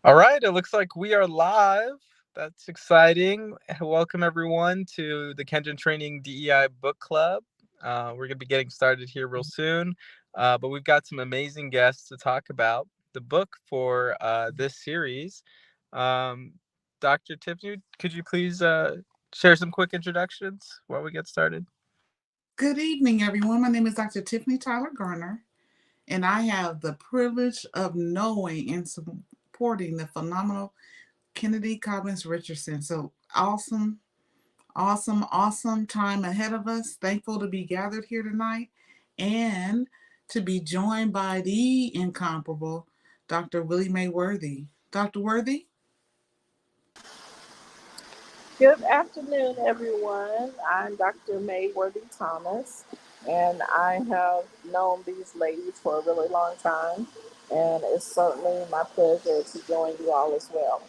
All right, it looks like we are live. That's exciting. Welcome everyone to the Kengen Training DEI Book Club. We're going to be getting started here real soon, but we've got some amazing guests to talk about the book for this series. Um, Dr. Tiffany, could you please share some quick introductions while we get started? Good evening, everyone. My name is Dr. Tiffany Tyler Garner, and I have the privilege of knowing and supporting the phenomenal Kennedy Cobbins Richardson. So awesome time ahead of us. Thankful to be gathered here tonight and to be joined by the incomparable Dr. Willie Mae Worthy. Dr. Worthy? Good afternoon, everyone. I'm Dr. May Worthy Thomas, and I have known these ladies for a really long time, and it's certainly my pleasure to join you all as well.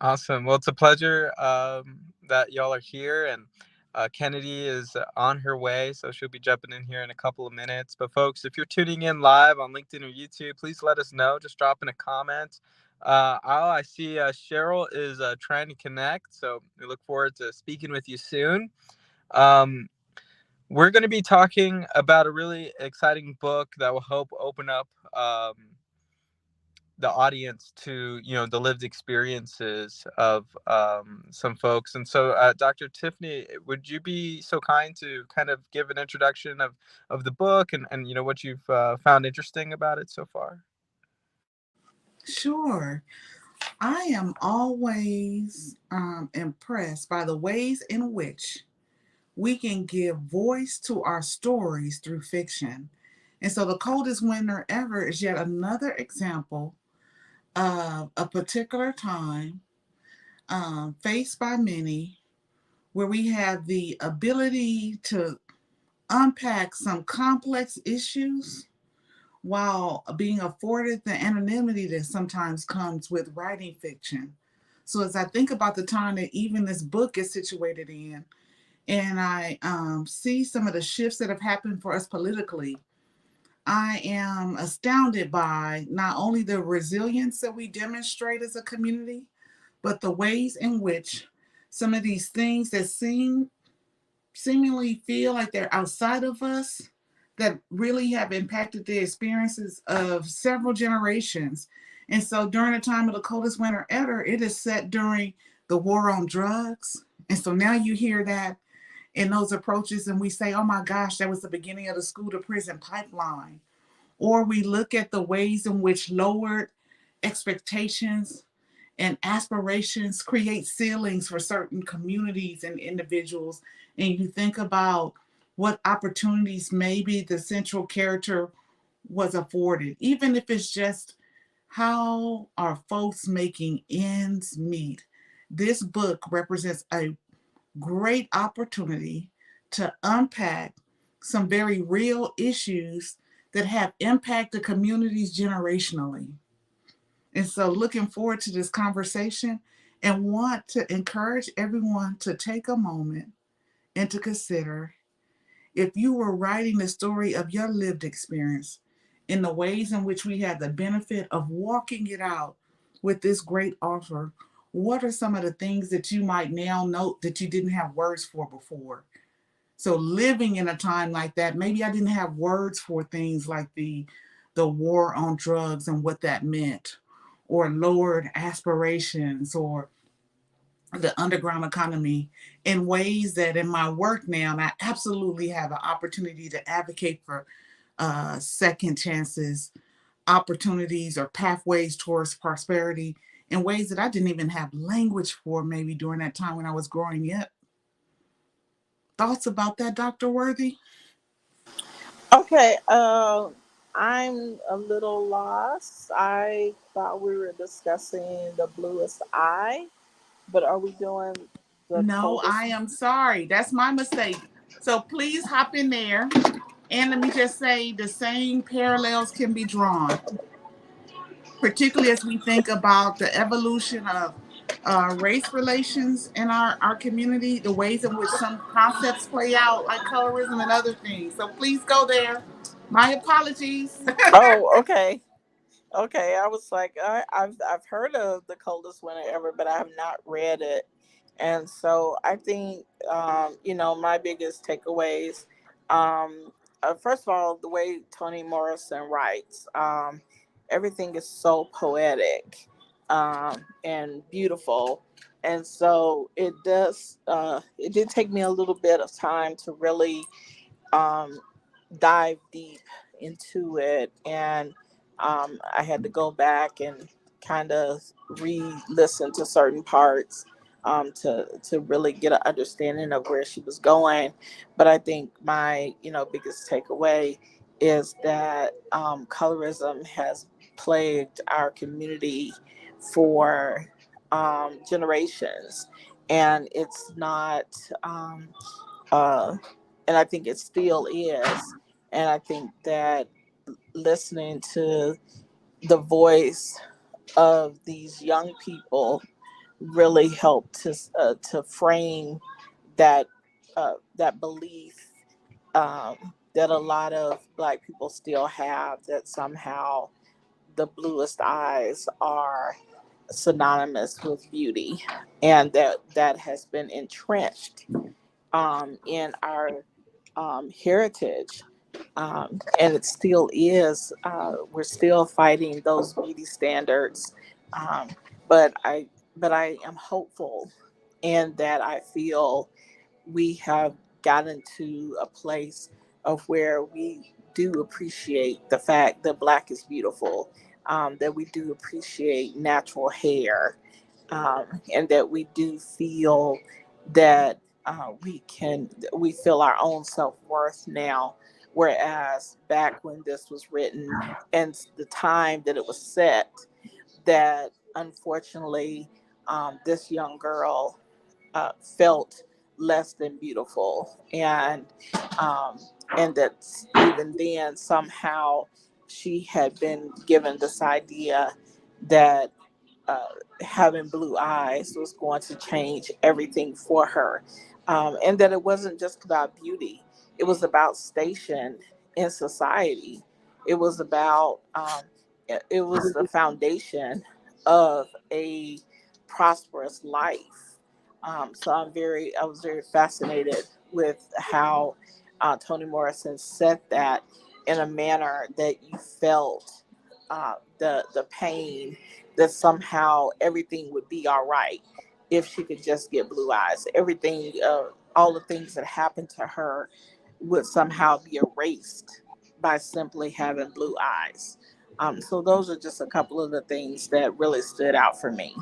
Awesome. Well, it's a pleasure that y'all are here, and Kennedy is on her way, so she'll be jumping in here in a couple of minutes. But folks, if you're tuning in live on LinkedIn or YouTube, please let us know. Just drop in a comment. I see Cheryl is trying to connect, so we look forward to speaking with you soon. Um, we're going to be talking about a really exciting book that will help open up the audience to the lived experiences of some folks. And so Dr. Tiffany, would you be so kind to kind of give an introduction of the book and what you've found interesting about it so far? Sure. I am always impressed by the ways in which we can give voice to our stories through fiction. And so the coldest winter ever is yet another example of a particular time faced by many where we have the ability to unpack some complex issues while being afforded the anonymity that sometimes comes with writing fiction. So as I think about the time that even this book is situated in, and I see some of the shifts that have happened for us politically, I am astounded by not only the resilience that we demonstrate as a community, but the ways in which some of these things that seemingly feel like they're outside of us that really have impacted the experiences of several generations. And so during the time of the coldest winter ever, it is set during the war on drugs. And so now you hear that in those approaches, and we say, oh my gosh, that was the beginning of the school to prison pipeline. Or we look at the ways in which lowered expectations and aspirations create ceilings for certain communities and individuals. And you think about what opportunities maybe the central character was afforded, even if it's just how are folks making ends meet. This book represents a great opportunity to unpack some very real issues that have impacted communities generationally. And so, looking forward to this conversation and want to encourage everyone to take a moment and to consider if you were writing the story of your lived experience in the ways in which we had the benefit of walking it out with this great author, what are some of the things that you might now note that you didn't have words for before? So living in a time like that, maybe I didn't have words for things like the war on drugs and what that meant, or lowered aspirations, or the underground economy in ways that in my work now, and I absolutely have an opportunity to advocate for second chances, opportunities, or pathways towards prosperity in ways that I didn't even have language for maybe during that time when I was growing up. Thoughts about that, Dr. Worthy? Okay, I'm a little lost. I thought we were discussing the bluest eye, but are we doing the No, coldest? I am sorry. That's my mistake. So please hop in there. And let me just say the same parallels can be drawn, particularly as we think about the evolution of race relations in our community, the ways in which some concepts play out, like colorism and other things. So please go there. My apologies. Oh, okay. Okay, I was like, I've heard of The Coldest Winter Ever, but I have not read it. And so I think, my biggest takeaways, first of all, the way Toni Morrison writes, everything is so poetic, and beautiful. And so it did take me a little bit of time to really um, dive deep into it, and I had to go back and kind of re-listen to certain parts, to really get an understanding of where she was going. But I think my biggest takeaway is that colorism has plagued our community for generations, and it's not. Uh, and I think it still is. And I think that listening to the voice of these young people really helped to frame that that belief, that a lot of Black people still have, that somehow the bluest eyes are synonymous with beauty, and that has been entrenched in our heritage, and it still is. We're still fighting those beauty standards, um, but I am hopeful, in that I feel we have gotten to a place of where we do appreciate the fact that Black is beautiful, that we do appreciate natural hair, and that we do feel that we feel our own self-worth now, whereas back when this was written and the time that it was set, that unfortunately, this young girl felt less than beautiful, um, and that even then somehow she had been given this idea that uh, having blue eyes was going to change everything for her, and that it wasn't just about beauty; it was about station in society. It was about it was the foundation of a prosperous life. So I was very fascinated with how Toni Morrison said that in a manner that you felt the pain, that somehow everything would be all right if she could just get blue eyes. Everything, all the things that happened to her would somehow be erased by simply having blue eyes. So those are just a couple of the things that really stood out for me.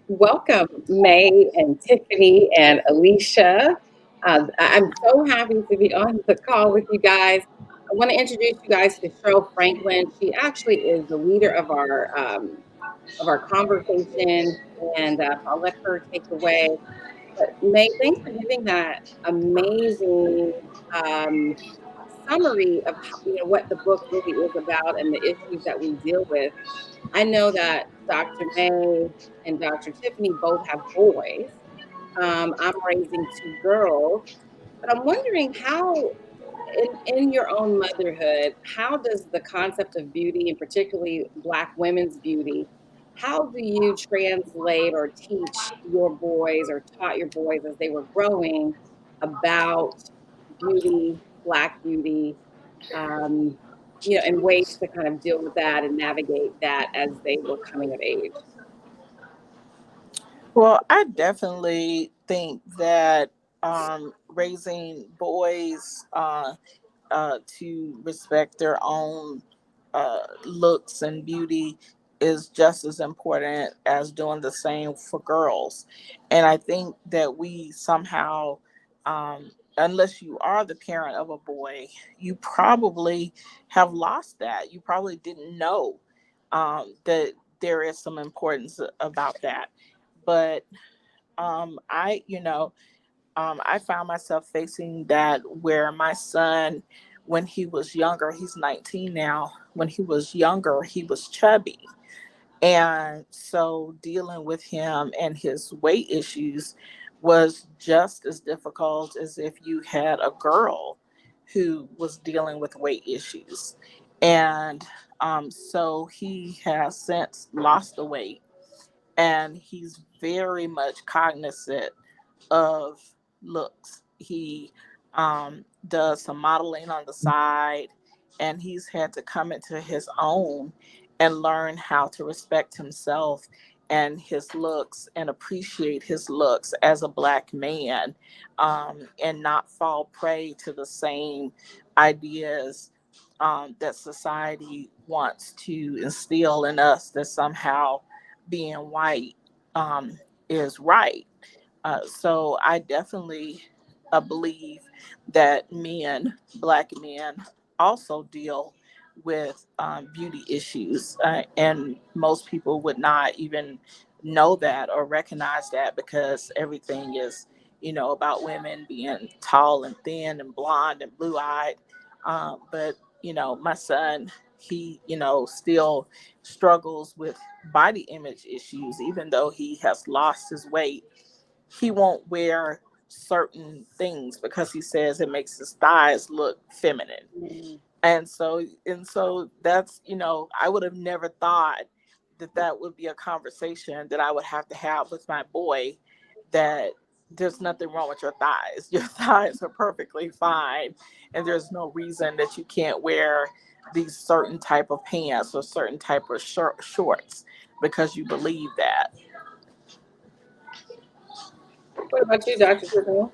Welcome, May and Tiffany and Alicia. I'm so happy to be on the call with you guys. I want to introduce you guys to Cheryl Franklin. She actually is the leader of our conversation, and I'll let her take it away. But May, thanks for giving that amazing um, summary of what the book really is about and the issues that we deal with. I know that Dr. May and Dr. Tiffany both have boys. I'm raising two girls, but I'm wondering how, in your own motherhood, how does the concept of beauty, and particularly Black women's beauty, how do you translate or teach your boys or taught your boys as they were growing about beauty, Black beauty, um, and ways to kind of deal with that and navigate that as they were coming of age? Well, I definitely think that raising boys to respect their own looks and beauty is just as important as doing the same for girls. And I think that we somehow, unless you are the parent of a boy, you probably have lost that. You probably didn't know that there is some importance about that. But I found myself facing that where my son, when he was younger, he's 19 now, when he was younger, he was chubby. And so dealing with him and his weight issues was just as difficult as if you had a girl who was dealing with weight issues. And so he has since lost the weight, and he's very much cognizant of looks. He does some modeling on the side, and he's had to come into his own and learn how to respect himself and his looks and appreciate his looks as a Black man, and not fall prey to the same ideas that society wants to instill in us, that somehow being white is right. So I definitely believe that men, Black men, also deal with beauty issues, and most people would not even know that or recognize that, because everything is, about women being tall and thin and blonde and blue eyed. But my son, he still struggles with body image issues, even though he has lost his weight. He won't wear certain things because he says it makes his thighs look feminine. Mm. And so that's, I would have never thought that that would be a conversation that I would have to have with my boy, that there's nothing wrong with your thighs. Your thighs are perfectly fine, and there's no reason that you can't wear these certain type of pants or certain type of shorts because you believe that. What about you, Dr. Tiffany?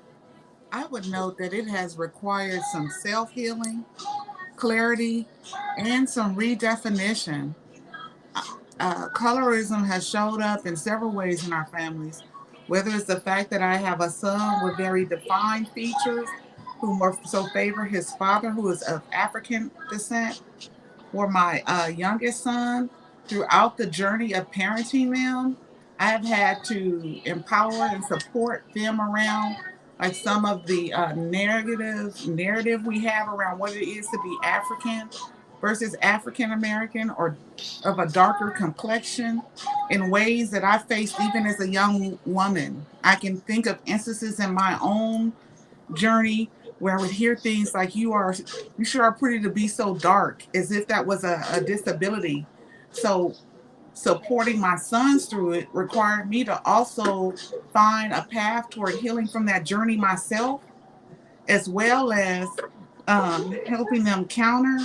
I would note that it has required some self healing, clarity, and some redefinition. Colorism has showed up in several ways in our families, whether it's the fact that I have a son with very defined features who more so favor his father, who is of African descent, or my youngest son. Throughout the journey of parenting them, I've had to empower and support them around like some of the narrative we have around what it is to be African versus African American, or of a darker complexion, in ways that I faced even as a young woman. I can think of instances in my own journey where I would hear things like, you sure are pretty to be so dark," as if that was a disability. So supporting my sons through it required me to also find a path toward healing from that journey myself, as well as helping them counter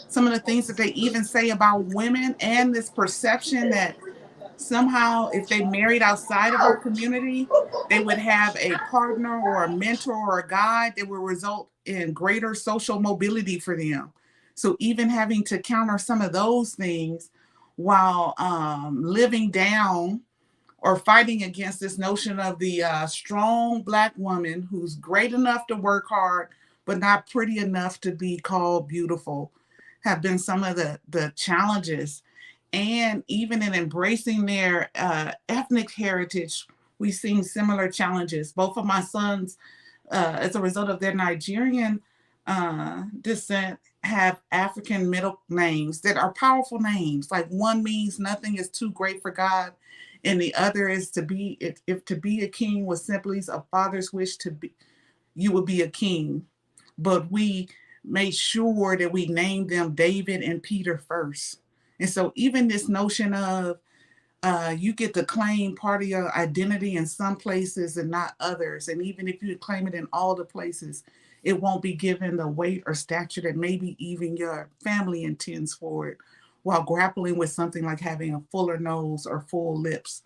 some of the things that they even say about women, and this perception that somehow if they married outside of our community, they would have a partner or a mentor or a guide that would result in greater social mobility for them. So even having to counter some of those things while living down or fighting against this notion of the strong Black woman who's great enough to work hard but not pretty enough to be called beautiful, have been some of the challenges. And even in embracing their ethnic heritage, we've seen similar challenges. Both of my sons, as a result of their Nigerian descent, have African middle names that are powerful names. Like, one means nothing is too great for God, and the other is to be, if to be a king was simply a father's wish to be, you would be a king. But we made sure that we named them David and Peter first. And so even this notion of you get to claim part of your identity in some places and not others. And even if you claim it in all the places, it won't be given the weight or stature that maybe even your family intends for it, while grappling with something like having a fuller nose or full lips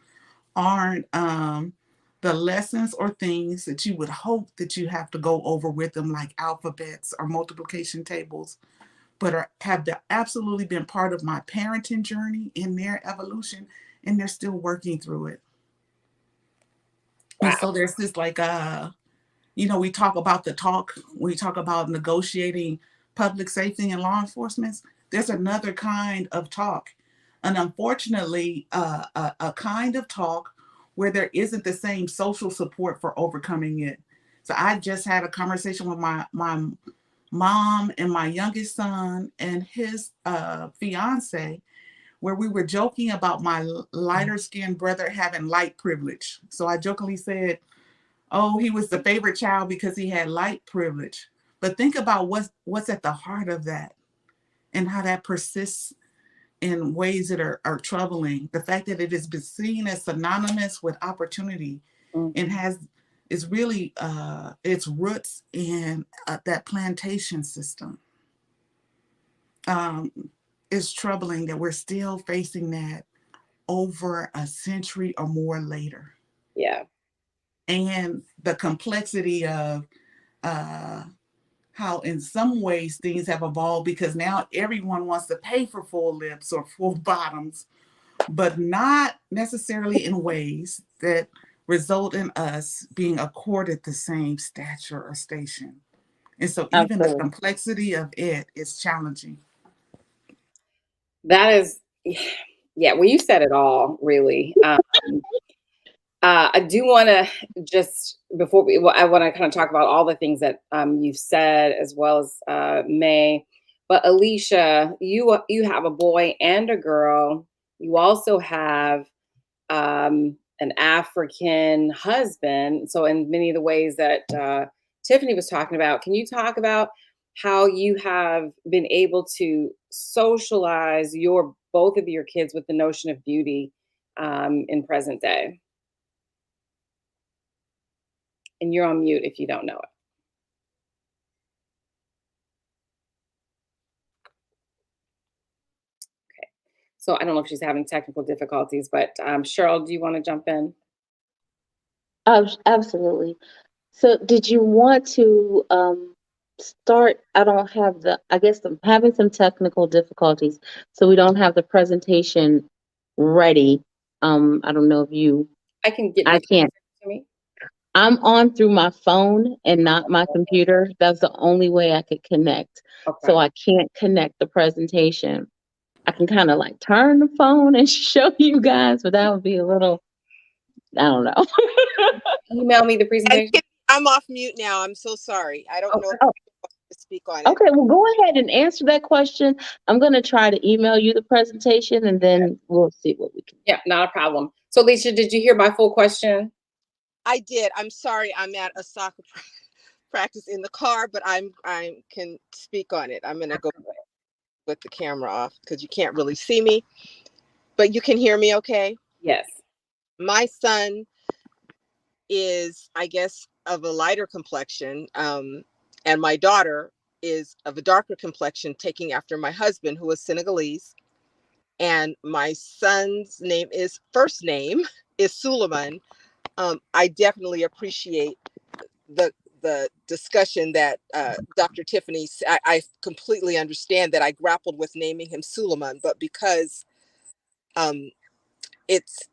aren't the lessons or things that you would hope that you have to go over with them, like alphabets or multiplication tables, but have absolutely been part of my parenting journey in their evolution, and they're still working through it. And Wow. so there's this like we talk about the talk, we talk about negotiating public safety and law enforcement. There's another kind of talk, and unfortunately, a kind of talk where there isn't the same social support for overcoming it. So I just had a conversation with my mom and my youngest son and his fiance, where we were joking about my lighter skinned brother having light privilege. So I jokingly said, oh, he was the favorite child because he had light privilege. But think about what's at the heart of that and how that persists in ways that are troubling. The fact that it has been seen as synonymous with opportunity and is really its roots in that plantation system. It's troubling that we're still facing that over a century or more later. Yeah. And the complexity of how in some ways things have evolved, because now everyone wants to pay for full lips or full bottoms, but not necessarily in ways that result in us being accorded the same stature or station. And so even the complexity of it is challenging. That is, yeah, well, you said it all, really. I do want to just, I want to kind of talk about all the things that you've said, as well as May. But Alicia, you have a boy and a girl. You also have an African husband. So in many of the ways that Tiffany was talking about, can you talk about how you have been able to socialize both of your kids with the notion of beauty in present day? And you're on mute if you don't know it. Okay. So I don't know if she's having technical difficulties, but Cheryl, do you want to jump in? Absolutely. So did you want to start? I don't have I guess I'm having some technical difficulties, so we don't have the presentation ready. I don't know if you, I can get I can't. to me. I'm on through my phone and not my computer. That's the only way I could connect. Okay. So I can't connect the presentation. I can kind of like turn the phone and show you guys, but that would be a little, I don't know. Email me the presentation. I'm off mute now. I'm so sorry. I don't know if to speak on it. Okay, well, go ahead and answer that question. I'm going to try to email you the presentation, and then we'll see what we can. Yeah, not a problem. So, Alicia, did you hear my full question? I did. I'm sorry. I'm at a soccer practice in the car, but I can speak on it. I'm going to go with the camera off because you can't really see me, but you can hear me okay? Yes. My son is, I guess, of a lighter complexion, and my daughter is of a darker complexion, taking after my husband, who is Senegalese. And my son's first name is Suleiman. I definitely appreciate the discussion that Dr. Tiffany, I completely understand that I grappled with naming him Suleiman, but because it's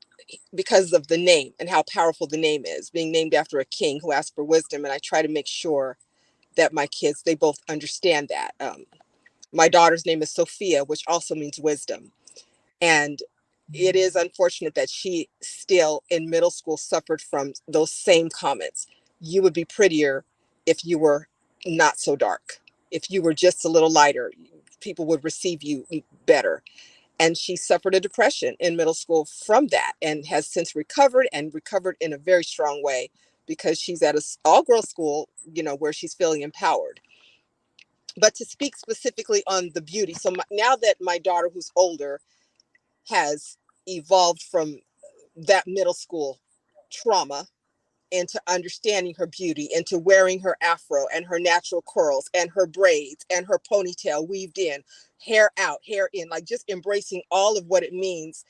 because of the name and how powerful the name is, being named after a king who asked for wisdom. And I try to make sure that my kids, they both understand that. My daughter's name is Sophia, which also means wisdom. And it is unfortunate that she still in middle school suffered from those same comments. You would be prettier if you were not so dark. If you were just a little lighter, people would receive you better. And she suffered a depression in middle school from that, and has since recovered in a very strong way, because she's at an all-girls school, where she's feeling empowered. But to speak specifically on the beauty, so now that my daughter, who's older, has evolved from that middle school trauma into understanding her beauty, into wearing her afro and her natural curls and her braids and her ponytail weaved in, hair out, hair in, like just embracing all of what it means.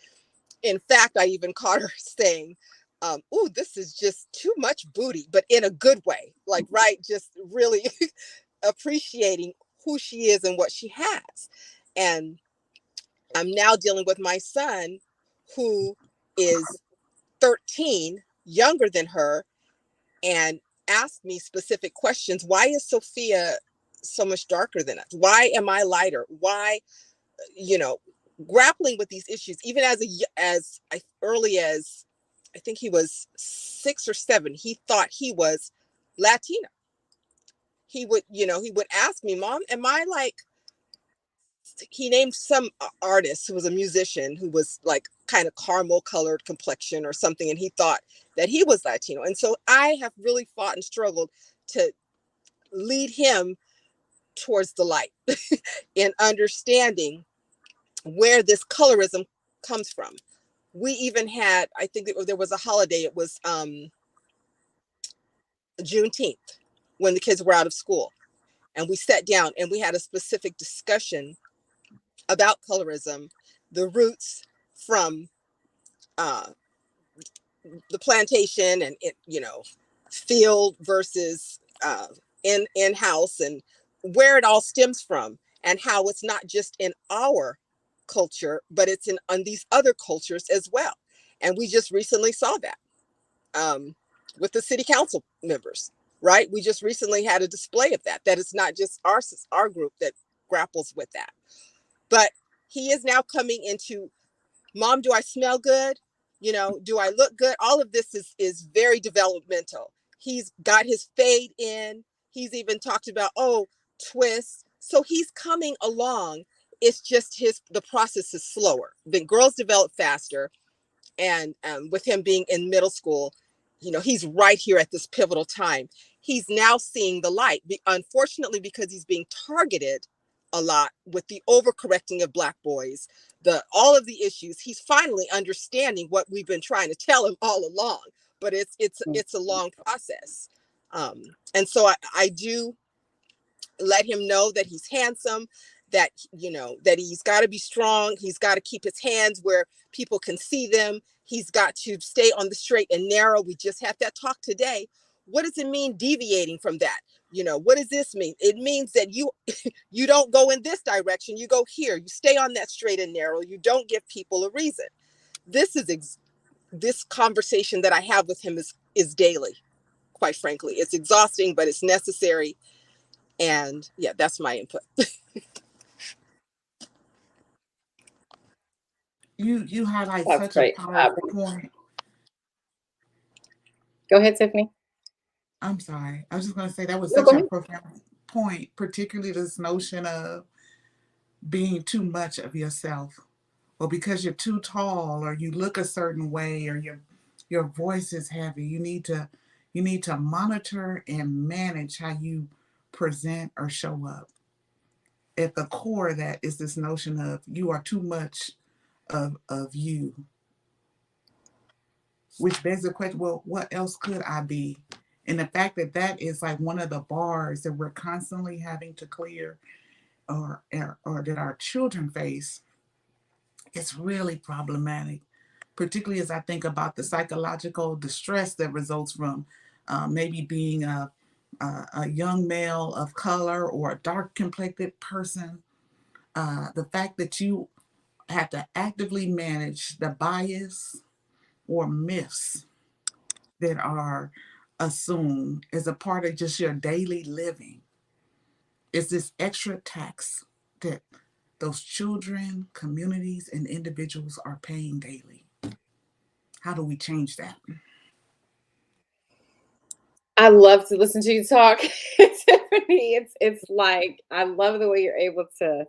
In fact, I even caught her saying, "Ooh, this is just too much booty," but in a good way, like, right, just really appreciating who she is and what she has. And I'm now dealing with my son, who is 13, younger than her, and asked me specific questions. Why is Sophia so much darker than us? Why am I lighter? Why, grappling with these issues, even as early as, I think he was 6 or 7, he thought he was Latina. He would ask me, "Mom, am I like," he named some artist who was a musician who was like kind of caramel colored complexion or something, and he thought that he was Latino. And so I have really fought and struggled to lead him towards the light in understanding where this colorism comes from. We even had, I think there was a holiday, it was Juneteenth, when the kids were out of school. And we sat down and we had a specific discussion about colorism, the roots from the plantation and it, field versus in house, and where it all stems from, and how it's not just in our culture, but it's in on these other cultures as well. And we just recently saw that with the city council members, right? We just recently had a display of that it's not just our group that grapples with that, but he is now coming into, Mom, do I smell good? Do I look good? All of this is very developmental. He's got his fade in. He's even talked about, twists. So he's coming along. It's just the process is slower. The girls develop faster. And with him being in middle school, he's right here at this pivotal time. He's now seeing the light. Unfortunately, because he's being targeted a lot with the overcorrecting of Black boys, all of the issues, he's finally understanding what we've been trying to tell him all along. But it's a long process. And so I do let him know that he's handsome, that that he's got to be strong, he's got to keep his hands where people can see them, he's got to stay on the straight and narrow. We just had that talk today. What does it mean deviating from that? What does this mean? It means that you don't go in this direction, you go here, you stay on that straight and narrow, you don't give people a reason. This conversation that I have with him is daily. Quite frankly, it's exhausting, but it's necessary. And yeah, that's my input. You highlight That's such a great. powerful point. Go ahead, Tiffany. I'm sorry. I was just going to say that was No, go such a ahead. profound point, particularly this notion of being too much of yourself, or because you're too tall, or you look a certain way, or your voice is heavy. You need to monitor and manage how you present or show up. At the core of that is this notion of you are too much of you, which begs the question, well, what else could I be? And the fact that that is like one of the bars that we're constantly having to clear, or that our children face, it's really problematic, particularly as I think about the psychological distress that results from maybe being a young male of color or a dark complected person. The fact that you have to actively manage the bias or myths that are assumed as a part of just your daily living is this extra tax that those children, communities, and individuals are paying daily. How do we change that? I love to listen to you talk, Tiffany. It's like I love the way you're able to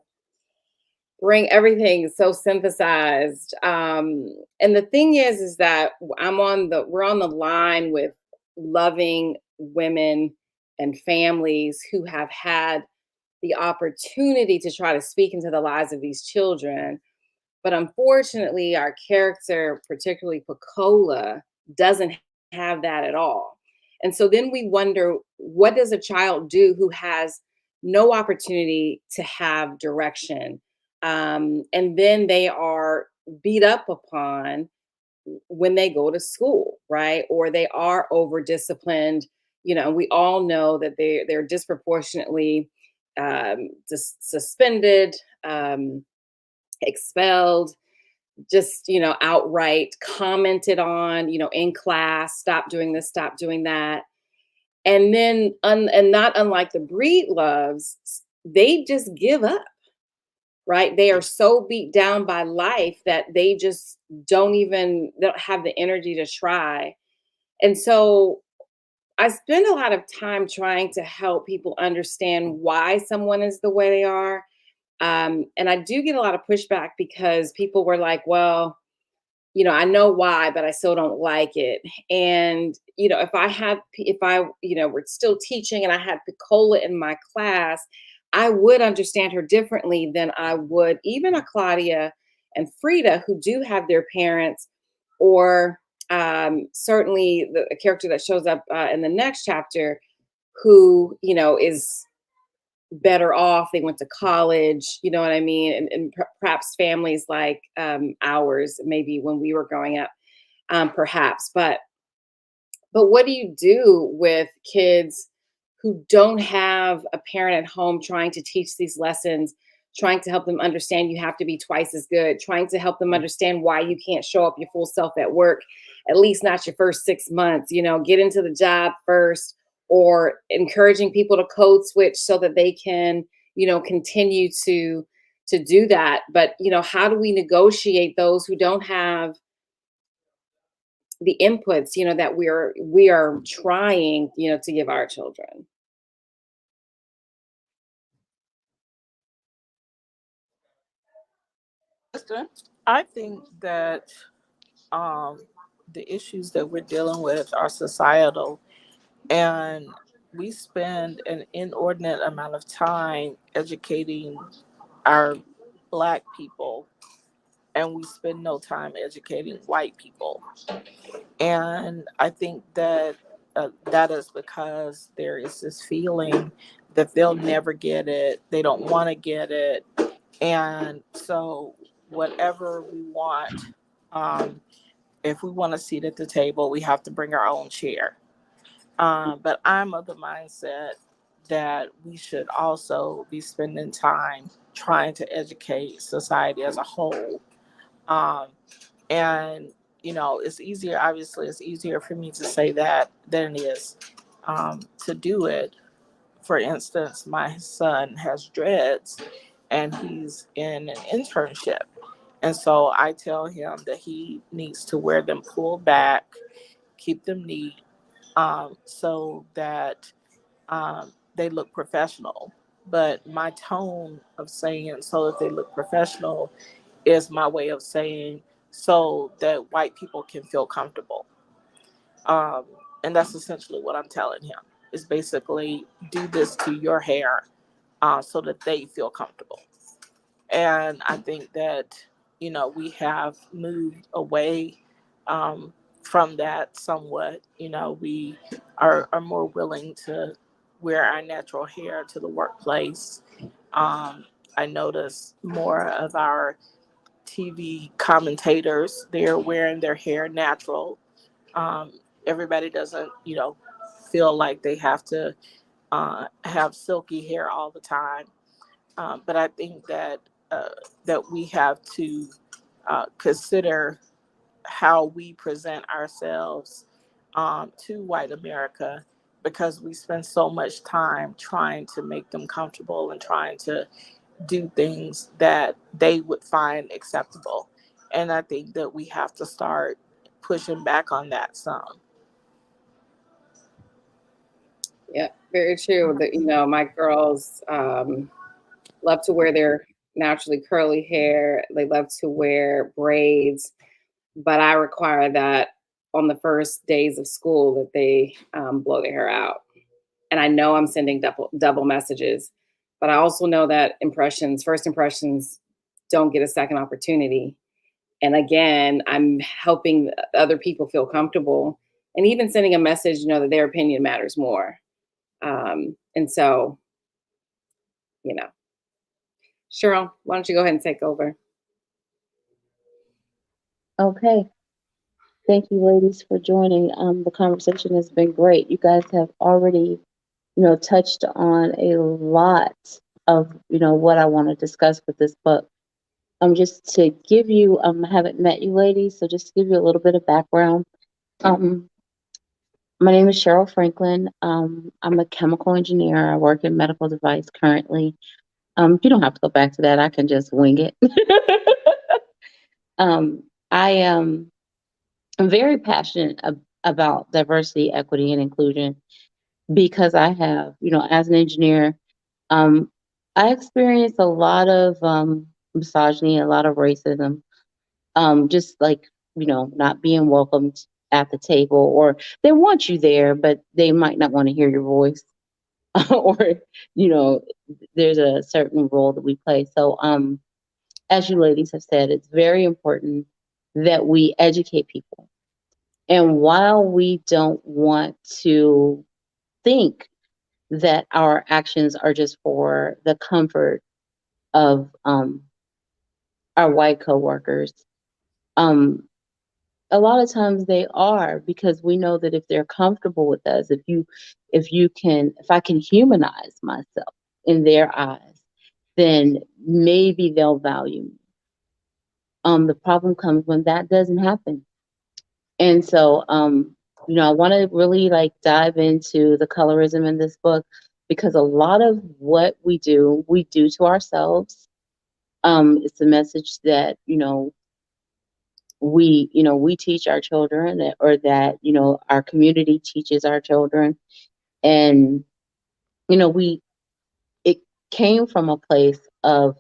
bring everything so synthesized. And the thing is that we're on the line with loving women and families who have had the opportunity to try to speak into the lives of these children. But unfortunately, our character, particularly Pecola, doesn't have that at all. And so then we wonder, what does a child do who has no opportunity to have direction? And then they are beat up upon when they go to school, right? Or they are over disciplined. We all know that they're disproportionately suspended, expelled, just outright commented on, in class, stop doing this, stop doing that. And then and not unlike the breed loves, they just give up, right? They are so beat down by life that they just they don't have the energy to try. And so I spend a lot of time trying to help people understand why someone is the way they are. And I do get a lot of pushback because people were like, well, I know why, but I still don't like it. And, if I, were still teaching and I had Pecola in my class, I would understand her differently than I would even a Claudia and Frida, who do have their parents, or certainly the character that shows up in the next chapter, who, is better off. They went to college, you know what I mean? And perhaps families like ours, maybe when we were growing up, perhaps. But what do you do with kids who don't have a parent at home trying to teach these lessons, trying to help them understand you have to be twice as good, trying to help them understand why you can't show up your full self at work, at least not your first 6 months, get into the job first, or encouraging people to code switch so that they can, continue to do that. But, how do we negotiate those who don't have the inputs, that we are trying, to give our children? I think that um, the issues that we're dealing with are societal, and we spend an inordinate amount of time educating our Black people, and we spend no time educating white people. And I think that that is because there is this feeling that they'll never get it, they don't want to get it. And so, whatever we want, um, if we want a seat at the table, we have to bring our own chair. But I'm of the mindset that we should also be spending time trying to educate society as a whole. Um, and, it's easier for me to say that than it is to do it. For instance, my son has dreads and he's in an internship. And so I tell him that he needs to wear them pulled back, keep them neat, so that they look professional. But my tone of saying so that they look professional is my way of saying so that white people can feel comfortable. Um, and that's essentially what I'm telling him is basically do this to your hair so that they feel comfortable. And I think that, we have moved away um, from that somewhat. We are more willing to wear our natural hair to the workplace. I notice more of our TV commentators, they're wearing their hair natural. Um, Everybody doesn't, feel like they have to have silky hair all the time. But I think uh, that we have to consider how we present ourselves to white America, because we spend so much time trying to make them comfortable and trying to do things that they would find acceptable. And I think that we have to start pushing back on that some. Yeah, very true. My girls love to wear their naturally curly hair. They love to wear braids, but I require that on the first days of school that they blow their hair out. And I know I'm sending double messages, but I also know that first impressions, don't get a second opportunity. And again, I'm helping other people feel comfortable, and even sending a message, that their opinion matters more. And so, you know, Cheryl, why don't you go ahead and take over? Okay. Thank you, ladies, for joining. The conversation has been great. You guys have already, touched on a lot of, what I want to discuss with this book. Just to give you, I haven't met you ladies, so just to give you a little bit of background. My name is Cheryl Franklin. I'm a chemical engineer. I work in medical device currently. You don't have to go back to that. I can just wing it. I am very passionate about diversity, equity, and inclusion because I have, as an engineer, um, I experienced a lot of misogyny, a lot of racism, just like not being welcomed at the table, or they want you there, but they might not want to hear your voice. Or, you know, there's a certain role that we play. So, as you ladies have said, it's very important that we educate people. And while we don't want to think that our actions are just for the comfort of our white coworkers, um, a lot of times they are, because we know that if they're comfortable with us, if I can humanize myself in their eyes, then maybe they'll value me. The problem comes when that doesn't happen. And so, I want to really like dive into the colorism in this book, because a lot of what we do to ourselves. It's a message that, we teach our children, or that, our community teaches our children. And, we, it came from a place of,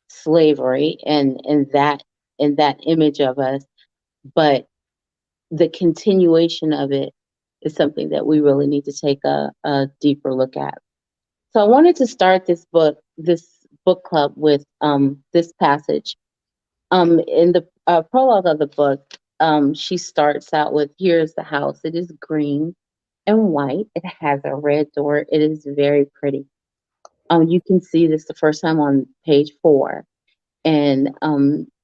slavery, and that image of us. But the continuation of it is something that we really need to take a deeper look at. So I wanted to start this book club with this passage. In the prologue of the book, she starts out with, "Here's the house. It is green and white. It has a red door. It is very pretty." You can see this the first time on page 4. And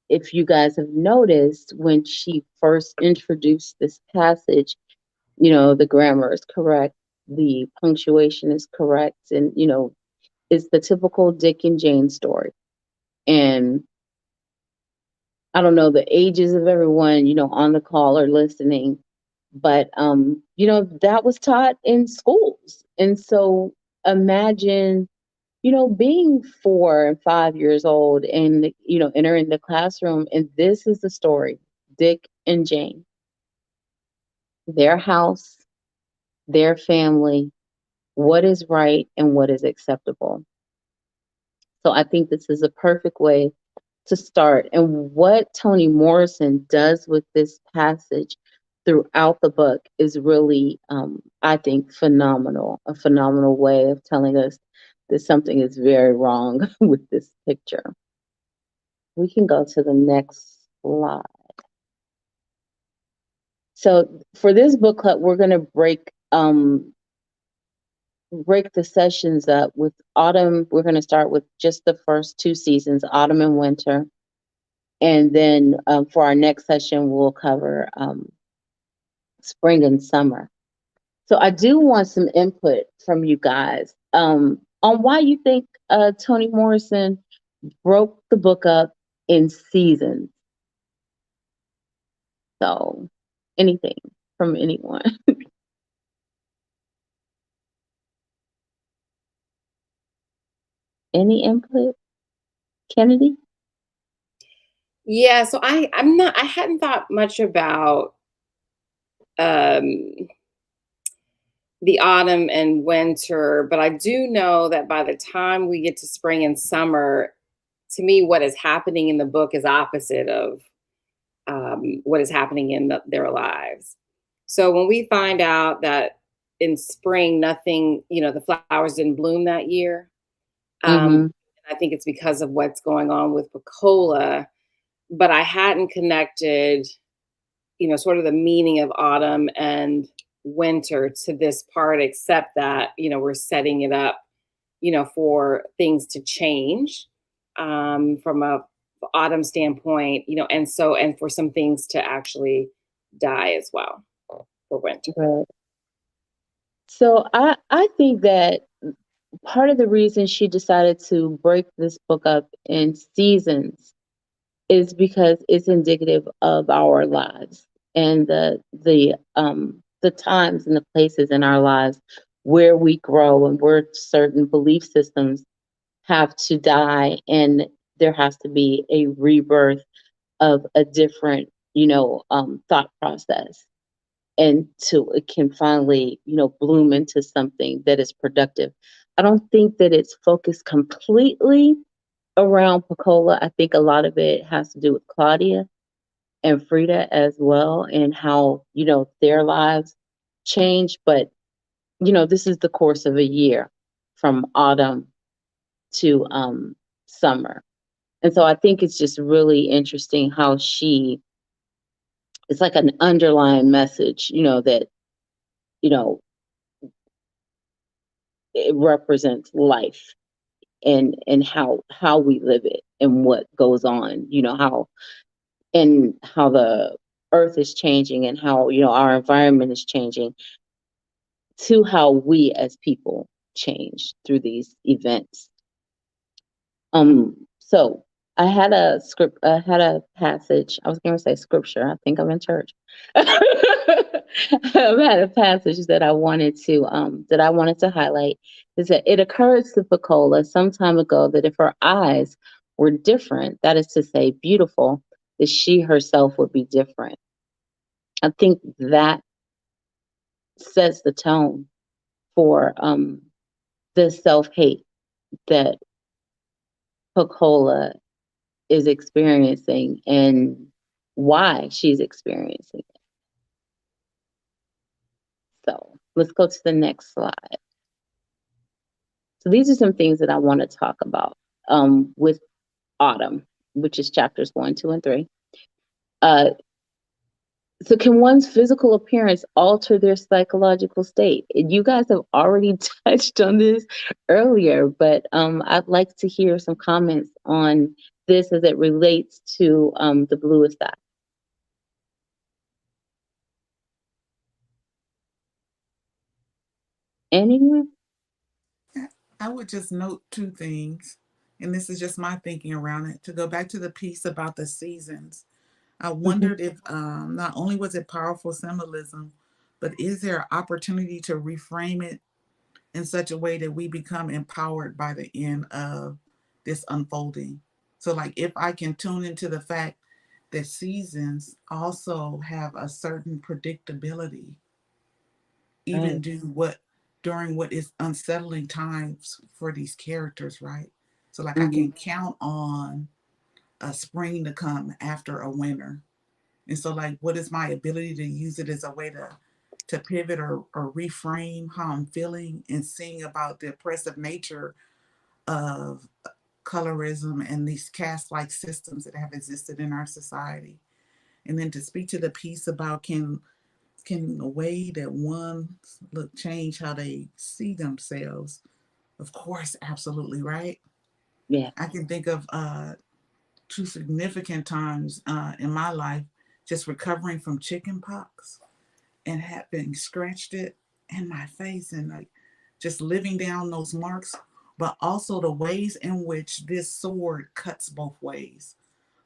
if you guys have noticed, when she first introduced this passage, the grammar is correct, the punctuation is correct, and it's the typical Dick and Jane story. And I don't know the ages of everyone, on the call or listening, but that was taught in schools. And so imagine, being 4 and 5 years old, and entering the classroom, and this is the story: Dick and Jane, their house, their family, what is right and what is acceptable. So I think this is a perfect way to start. And what Toni Morrison does with this passage throughout the book is really, I think, phenomenal. A phenomenal way of telling us that something is very wrong with this picture. We can go to the next slide. So for this book club, we're going to break the sessions up with autumn. We're going to start with just the first 2 seasons, autumn and winter. And then for our next session, we'll cover spring and summer. So I do want some input from you guys on why you think Toni Morrison broke the book up in seasons. So anything from anyone? Any input? Kennedy? Yeah, so I hadn't thought much about um the autumn and winter, but I do know that by the time we get to spring and summer, to me, what is happening in the book is opposite of what is happening in their lives. So when we find out that in spring, nothing, the flowers didn't bloom that year, Mm-hmm. I think it's because of what's going on with Pecola, but I hadn't connected, sort of the meaning of autumn and winter to this part, except that, we're setting it up, for things to change from a autumn standpoint, and for some things to actually die as well for winter. Right. So I think that part of the reason she decided to break this book up in seasons is because it's indicative of our lives, and the times and the places in our lives where we grow, and where certain belief systems have to die, and there has to be a rebirth of a different thought process, and to it can finally bloom into something that is productive. I don't think that it's focused completely around Pecola. I think a lot of it has to do with Claudia. and Frida as well, and how, their lives change. But, this is the course of a year from autumn to summer. And so I think it's just really interesting how it's like an underlying message, that, you know, it represents life and how we live it and what goes on, how the earth is changing and how, our environment is changing, to how we as people change through these events. So I had a passage. I was going to say scripture. I think I'm in church. I had a passage that I wanted to highlight. Is that it occurred to Pecola some time ago that if her eyes were different, that is to say, beautiful, that she herself would be different. I think that sets the tone for the self-hate that Pecola is experiencing and why she's experiencing it. So let's go to the next slide. So these are some things that I want to talk about with Autumn, which is chapters 1, 2, and 3. So can one's physical appearance alter their psychological state? You guys have already touched on this earlier, but I'd like to hear some comments on this as it relates to the Bluest Eye. Anyone? I would just note two things, and this is just my thinking around it. To go back to the piece about the seasons, I Mhm. wondered if not only was it powerful symbolism, but is there an opportunity to reframe it in such a way that we become empowered by the end of this unfolding? So, like, if I can tune into the fact that seasons also have a certain predictability, even Right. do what during what is unsettling times for these characters, right? So, like, I Hmm. can count on a spring to come after a winter. And so, like, what is my ability to use it as a way to pivot or reframe how I'm feeling and seeing about the oppressive nature of colorism and these caste like systems that have existed in our society? And then to speak to the piece about can a way that one look change how they see themselves? Of course, absolutely, right? Yeah. I can think of two significant times in my life just recovering from chicken pox and having scratched it in my face and like just living down those marks, but also the ways in which this sword cuts both ways.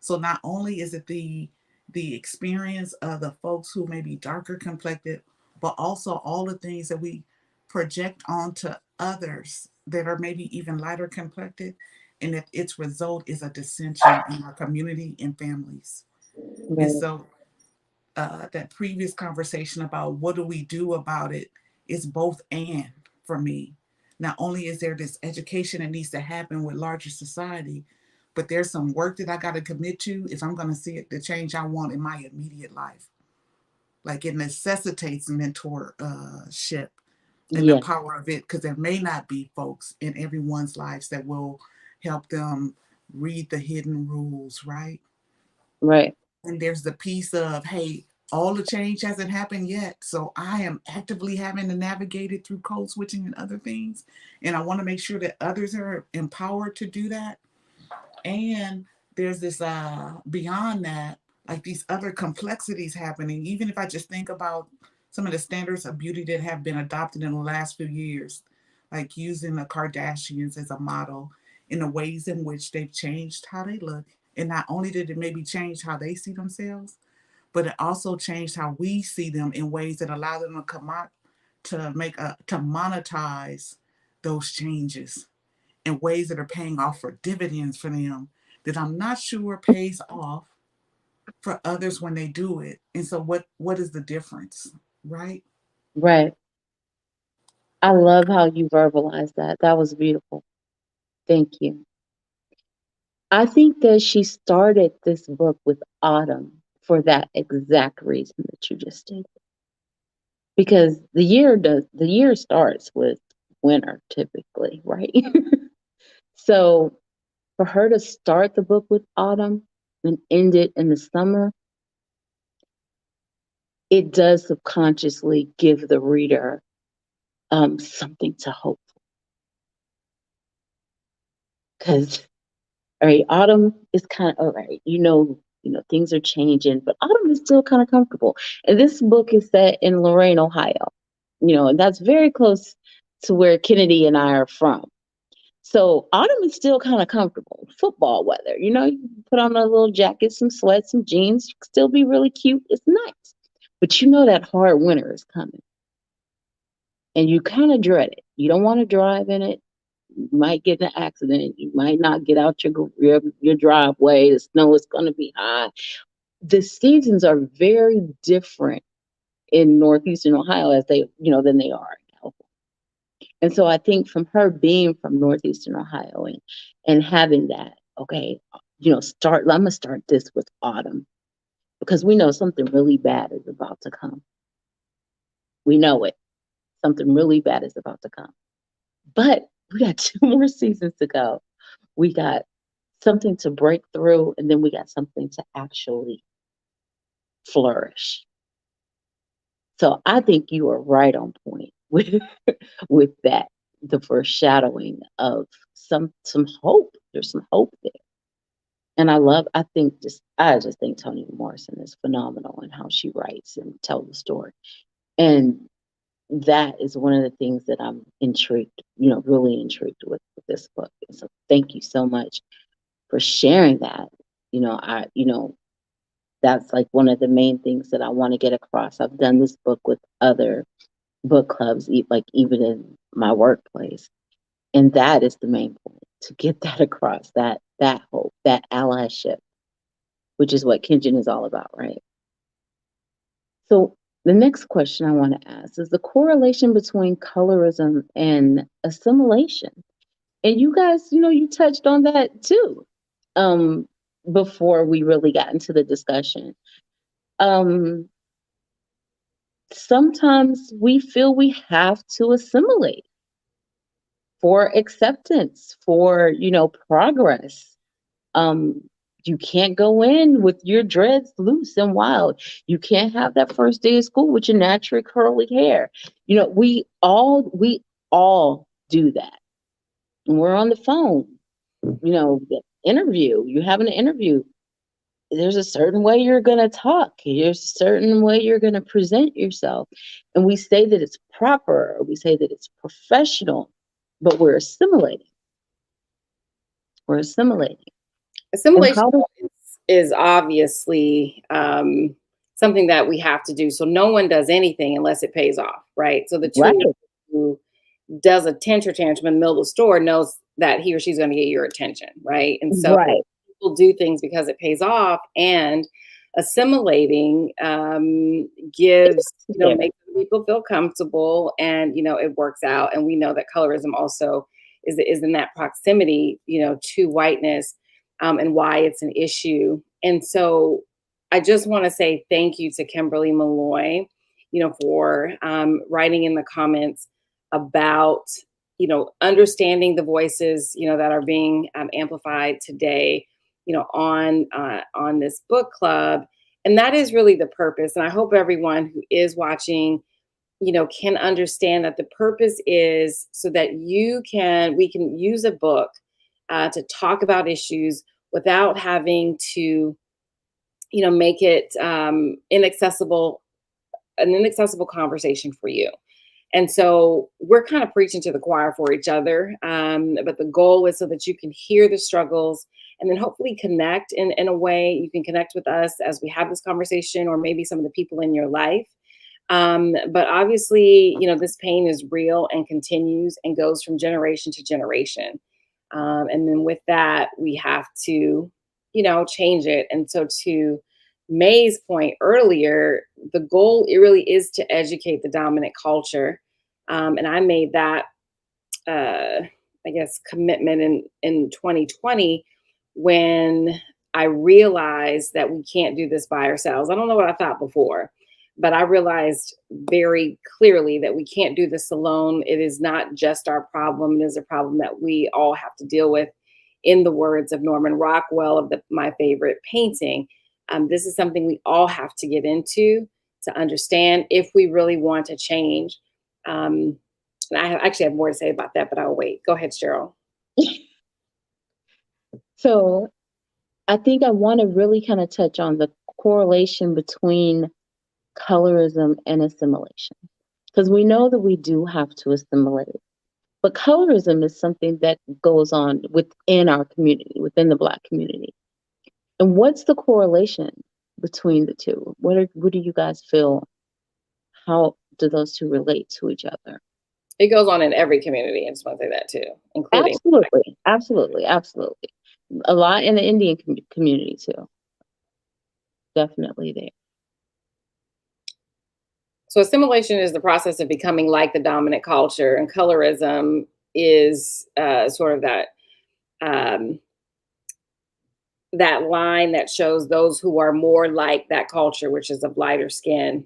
So not only is it the experience of the folks who may be darker complected, but also all the things that we project onto others that are maybe even lighter complected, and that its result is a dissension in our community and families. And Right. so that previous conversation about what do we do about it is both and for me. Not only is there this education that needs to happen with larger society, but there's some work that I got to commit to if I'm going to see it, the change I want in my immediate life. Like it necessitates mentorship and the Yeah. power of it, because there may not be folks in everyone's lives that will help them read the hidden rules, right? Right. And there's the piece of, hey, all the change hasn't happened yet. So I am actively having to navigate it through code switching and other things. And I want to make sure that others are empowered to do that. And there's this beyond that, like these other complexities happening. Even if I just think about some of the standards of beauty that have been adopted in the last few years, like using the Kardashians as a model in the ways in which they've changed how they look. And not only did it maybe change how they see themselves, but it also changed how we see them in ways that allow them to come out to monetize those changes in ways that are paying off for dividends for them that I'm not sure pays off for others when they do it. And so what is the difference, right? Right. I love how you verbalized that. That was beautiful. Thank you. I think that she started this book with autumn for that exact reason that you just stated. Because the year starts with winter typically, right? So for her to start the book with autumn and end it in the summer, it does subconsciously give the reader something to hope for. Because all right, autumn is kind of all right. Things are changing, but autumn is still kind of comfortable. And this book is set in Lorain, Ohio. And that's very close to where Kennedy and I are from. So autumn is still kind of comfortable. Football weather, you put on a little jacket, some sweats, some jeans, still be really cute. It's nice. But that hard winter is coming. And you kind of dread it. You don't want to drive in it. You might get in an accident. You might not get out your driveway. The snow is going to be high. The seasons are very different in northeastern Ohio than they are in California. And so I think from her being from northeastern Ohio and having that, okay, I'm gonna start this with autumn because we know something really bad is about to come. We know it. Something really bad is about to come. But we got 2 more seasons to go. We got something to break through, and then we got something to actually flourish. So I think you are right on point with that, the foreshadowing of some hope. There's some hope there. And I just think Toni Morrison is phenomenal in how she writes and tells the story. And that is one of the things that I'm intrigued, really intrigued with this book. And so thank you so much for sharing that. That's like one of the main things that I want to get across. I've done this book with other book clubs, like even in my workplace. And that is the main point, to get that across, that hope, that allyship, which is what Kengen is all about, right? So the next question I want to ask is the correlation between colorism and assimilation. And you guys, you touched on that too, before we really got into the discussion. Sometimes we feel we have to assimilate for acceptance, for, progress. You can't go in with your dreads loose and wild. You can't have that first day of school with your naturally curly hair. We all do that. And we're on the phone, the interview, you're having an interview. There's a certain way you're going to talk. There's a certain way you're going to present yourself. And we say that it's proper, or we say that it's professional, but we're assimilating. We're assimilating. Assimilation is obviously something that we have to do. So no one does anything unless it pays off, right? So the who does a temper tantrum in the middle of the store knows that he or she's going to get your attention, right? And so people do things because it pays off, and assimilating gives, makes people feel comfortable, and it works out. And we know that colorism also is in that proximity, to whiteness, and why it's an issue. And so I just want to say thank you to Kimberly Malloy, for writing in the comments about, understanding the voices, that are being amplified today, on this book club. And that is really the purpose. And I hope everyone who is watching, can understand that the purpose is so that we can use a book to talk about issues without having to, make it an inaccessible conversation for you. And so we're kind of preaching to the choir for each other. But the goal is so that you can hear the struggles and then hopefully connect in a way. You can connect with us as we have this conversation, or maybe some of the people in your life. But obviously, this pain is real and continues and goes from generation to generation. And then with that, we have to, change it. And so to May's point earlier, the goal, it really is to educate the dominant culture. And I made that, commitment in 2020 when I realized that we can't do this by ourselves. I don't know what I thought before, but I realized very clearly that we can't do this alone. It is not just our problem. It is a problem that we all have to deal with. In the words of Norman Rockwell of my favorite painting, this is something we all have to get into to understand if we really want to change. And I actually have more to say about that, but I'll wait. Go ahead, Cheryl. So I think I want to really kind of touch on the correlation between colorism and assimilation, because we know that we do have to assimilate. But colorism is something that goes on within our community, within the Black community. And what's the correlation between the two? What do you guys feel? How do those two relate to each other? It goes on in every community. I just want to say that too, including. Absolutely. A lot in the Indian community too. Definitely there. So assimilation is the process of becoming like the dominant culture, and colorism is sort of that line that shows those who are more like that culture, which is of lighter skin,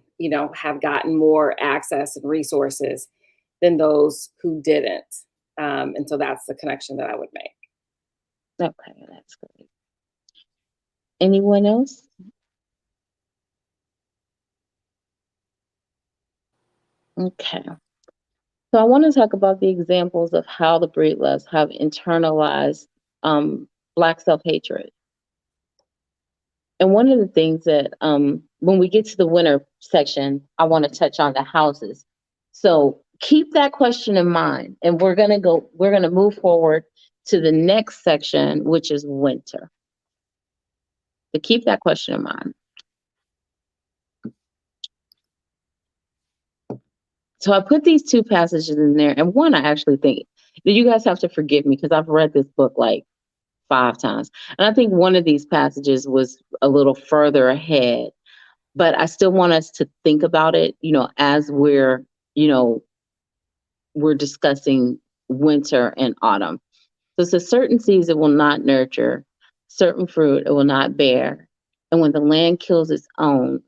have gotten more access and resources than those who didn't. And so that's the connection that I would make. Okay, that's great. Anyone else? Okay. So I want to talk about the examples of how the breedloves have internalized Black self-hatred. And one of the things that when we get to the winter section, I want to touch on the houses. So keep that question in mind, and we're gonna move forward to the next section, which is winter. So keep that question in mind. So I put these two passages in there, and one I actually think that you guys have to forgive me because I've read this book like 5 times. And I think one of these passages was a little further ahead, but I still want us to think about it, as we're discussing winter and autumn. So it's a certain seeds it will not nurture, certain fruit it will not bear. And when the land kills its own,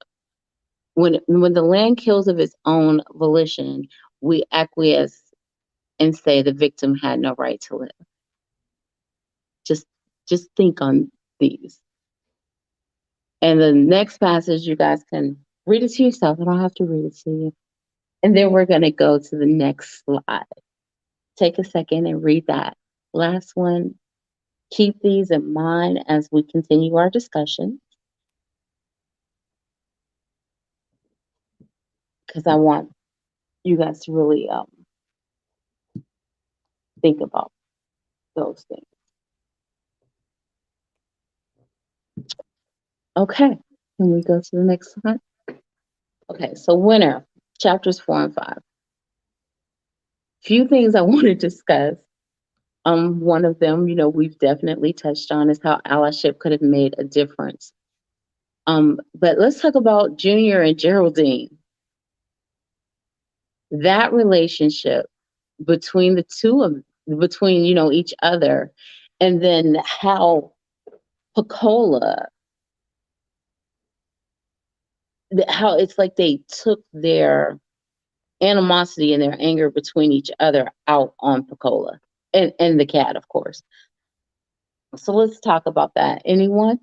when the land kills of its own volition, we acquiesce and say the victim had no right to live. Just think on these. And the next passage, you guys can read it to yourself. I don't have to read it to you. And then we're going to go to the next slide. Take a second and read that last one. Keep these in mind as we continue our discussion, because I want you guys to really think about those things. Okay, can we go to the next slide? Okay, so winter, chapters 4 and 5. Few things I want to discuss. One of them, we've definitely touched on is how allyship could have made a difference. But let's talk about Junior and Geraldine. That relationship between the two of between each other, and then how Pecola, how it's like they took their animosity and their anger between each other out on Pecola and the cat, of course. So let's talk about that. Anyone?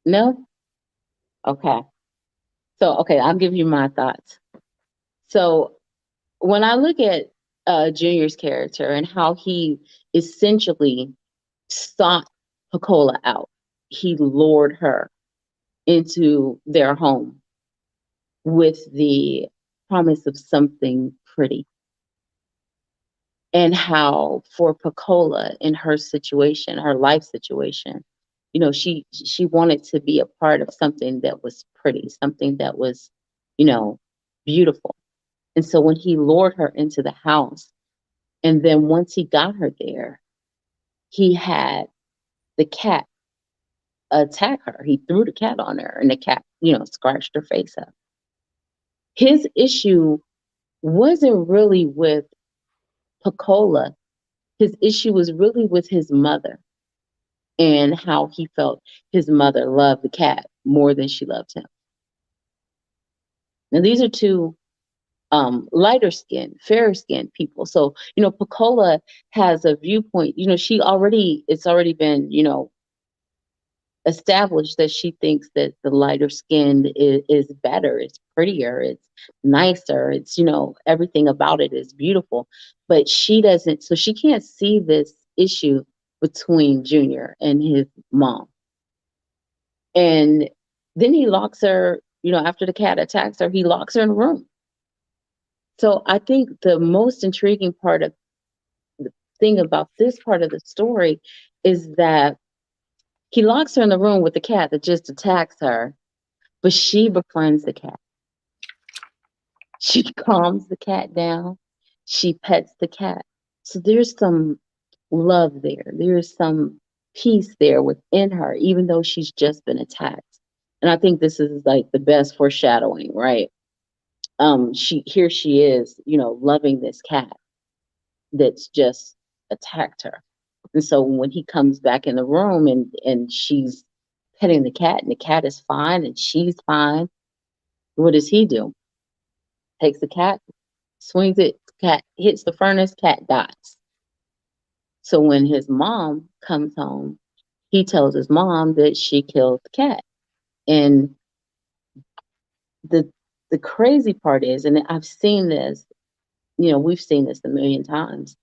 No? Okay. So, okay, I'll give you my thoughts. So when I look at Junior's character and how he essentially sought Pecola out, he lured her into their home with the promise of something pretty. And how for Pecola in her situation, her life situation, she wanted to be a part of something that was pretty, something that was, beautiful. And so when he lured her into the house, and then once he got her there, he had the cat attack her. He threw the cat on her, and the cat, scratched her face up. His issue wasn't really with Pecola. His issue was really with his mother and how he felt his mother loved the cat more than she loved him. Now, these are two lighter skinned, fairer skinned people. So, Pecola has a viewpoint, it's already been, established that she thinks that the lighter skin is better, it's prettier, it's nicer, it's, everything about it is beautiful. But she doesn't, so she can't see this issue between Junior and his mom. And then he locks her, after the cat attacks her, he locks her in a room. So I think the most intriguing part of the thing about this part of the story is that he locks her in the room with the cat that just attacks her, but she befriends the cat. She calms the cat down. She pets the cat. So there's some love there. There's some peace there within her, even though she's just been attacked. And I think this is like the best foreshadowing, right? She is, loving this cat that's just attacked her. And so when he comes back in the room and she's petting the cat and the cat is fine and she's fine, what does he do? Takes the cat, swings it, cat hits the furnace, cat dies. So when his mom comes home, he tells his mom that she killed the cat. And the crazy part is, and I've seen this, we've seen this a million times,